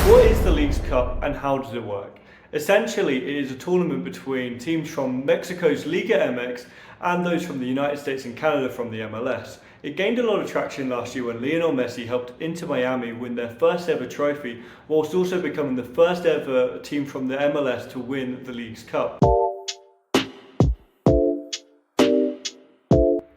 What is the Leagues Cup and how does it work? Essentially, it is a tournament between teams from Mexico's Liga MX and those from the United States and Canada from the MLS. It gained a lot of traction last year when Lionel Messi helped Inter Miami win their first ever trophy, whilst also becoming the first ever team from the MLS to win the Leagues Cup.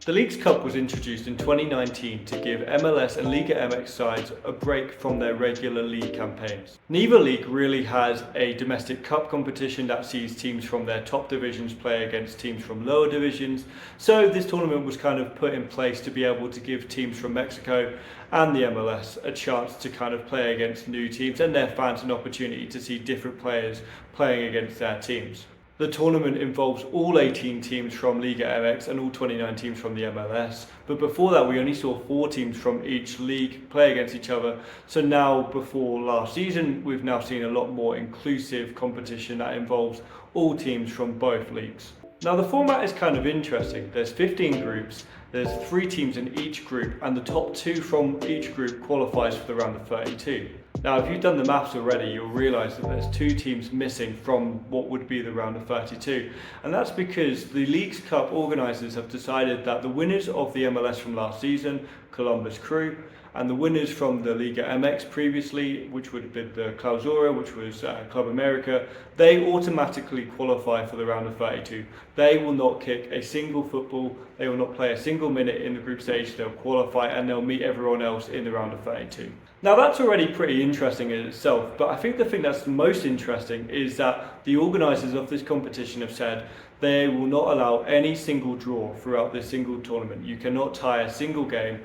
The Leagues Cup was introduced in 2019 to give MLS and Liga MX sides a break from their regular league campaigns. Neither league really has a domestic cup competition that sees teams from their top divisions play against teams from lower divisions, so this tournament was kind of put in place to be able to give teams from Mexico and the MLS a chance to kind of play against new teams and their fans an opportunity to see different players playing against their teams. The tournament involves all 18 teams from Liga MX and all 29 teams from the MLS, but before that we only saw 4 teams from each league play against each other, so now before last season we've now seen a lot more inclusive competition that involves all teams from both leagues. Now the format is kind of interesting. There's 15 groups, there's 3 teams in each group, and the top 2 from each group qualifies for the round of 32. Now if you've done the maths already, you'll realise that there's 2 teams missing from what would be the round of 32, and that's because the Leagues Cup organisers have decided that the winners of the MLS from last season, Columbus Crew, and the winners from the Liga MX previously, which would have been the Clausura, which was Club America, they automatically qualify for the round of 32. They will not kick a single football, they will not play a single minute in the group stage, they'll qualify and they'll meet everyone else in the round of 32. Now that's already pretty interesting in itself, but I think the thing that's most interesting is that the organisers of this competition have said they will not allow any single draw throughout this single tournament. You cannot tie a single game.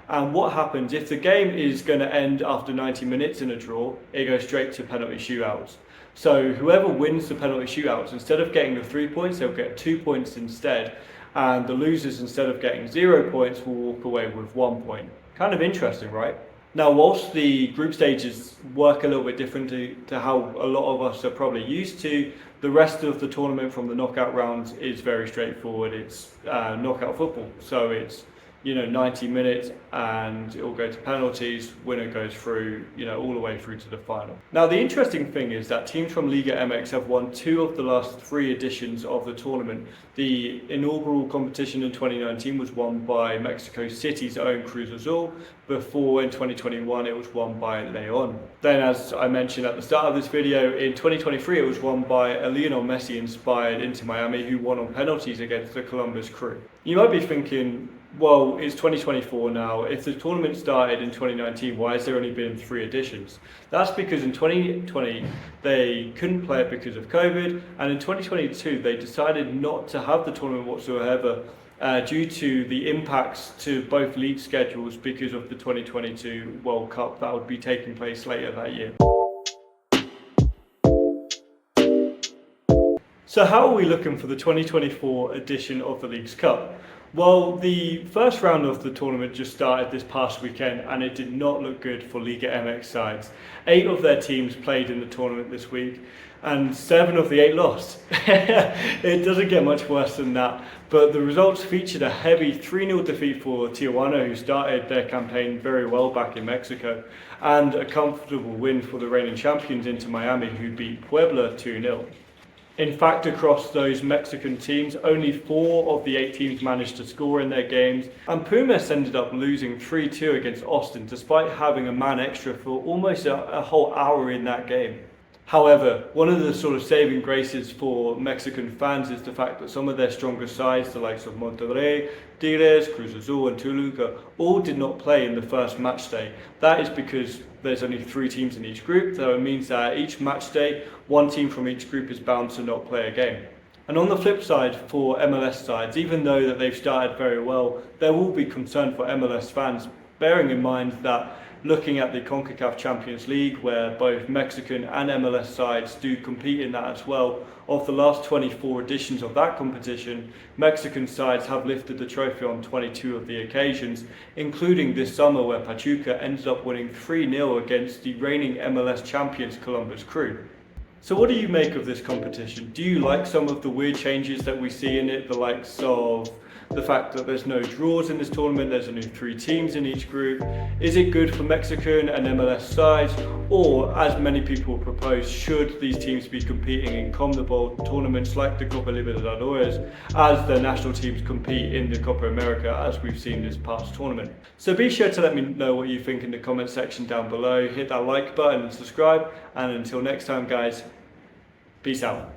And what happens if the game is going to end after 90 minutes in a draw, it goes straight to penalty shootouts. So whoever wins the penalty shootouts, instead of getting the 3 points, they'll get 2 points instead. And the losers, instead of getting 0 points, will walk away with 1 point. Kind of interesting, right? Now, whilst the group stages work a little bit differently to how a lot of us are probably used to, the rest of the tournament from the knockout rounds is very straightforward. It's knockout football. So it's 90 minutes and it will go to penalties, winner goes through, all the way through to the final. Now the interesting thing is that teams from Liga MX have won 2 of the last 3 editions of the tournament. The inaugural competition in 2019 was won by Mexico City's own Cruz Azul, before in 2021 it was won by León. Then, as I mentioned at the start of this video, in 2023 it was won by a Lionel Messi inspired Inter Miami, who won on penalties against the Columbus Crew. You might be thinking, well, it's 2024 now. If the tournament started in 2019, why has there only been 3 editions? That's because in 2020 they couldn't play it because of COVID, and in 2022 they decided not to have the tournament whatsoever due to the impacts to both league schedules because of the 2022 World Cup that would be taking place later that year. So how are we looking for the 2024 edition of the Leagues Cup? Well, the first round of the tournament just started this past weekend and it did not look good for Liga MX sides. 8 of their teams played in the tournament this week and 7 of the 8 lost. It doesn't get much worse than that, but the results featured a heavy 3-0 defeat for Tijuana, who started their campaign very well back in Mexico, and a comfortable win for the reigning champions Inter Miami, who beat Puebla 2-0. In fact, across those Mexican teams, only 4 of the 8 teams managed to score in their games, and Pumas ended up losing 3-2 against Austin, despite having a man extra for almost a whole hour in that game. However, one of the sort of saving graces for Mexican fans is the fact that some of their stronger sides, the likes of Monterrey, Tigres, Cruz Azul and Toluca, all did not play in the first match day. That is because there's only 3 teams in each group, so it means that each match day, 1 team from each group is bound to not play a game. And on the flip side, for MLS sides, even though that they've started very well, there will be concern for MLS fans, bearing in mind that looking at the CONCACAF Champions League, where both Mexican and MLS sides do compete in that as well, of the last 24 editions of that competition, Mexican sides have lifted the trophy on 22 of the occasions, including this summer where Pachuca ended up winning 3-0 against the reigning MLS champions Columbus Crew. So what do you make of this competition? Do you like some of the weird changes that we see in it, the likes of the fact that there's no draws in this tournament, there's only 3 teams in each group. Is it good for Mexican and MLS sides, or as many people propose, should these teams be competing in CONMEBOL tournaments like the Copa Libertadores as their national teams compete in the Copa America as we've seen this past tournament? So be sure to let me know what you think in the comment section down below, hit that like button and subscribe, and until next time guys, peace out.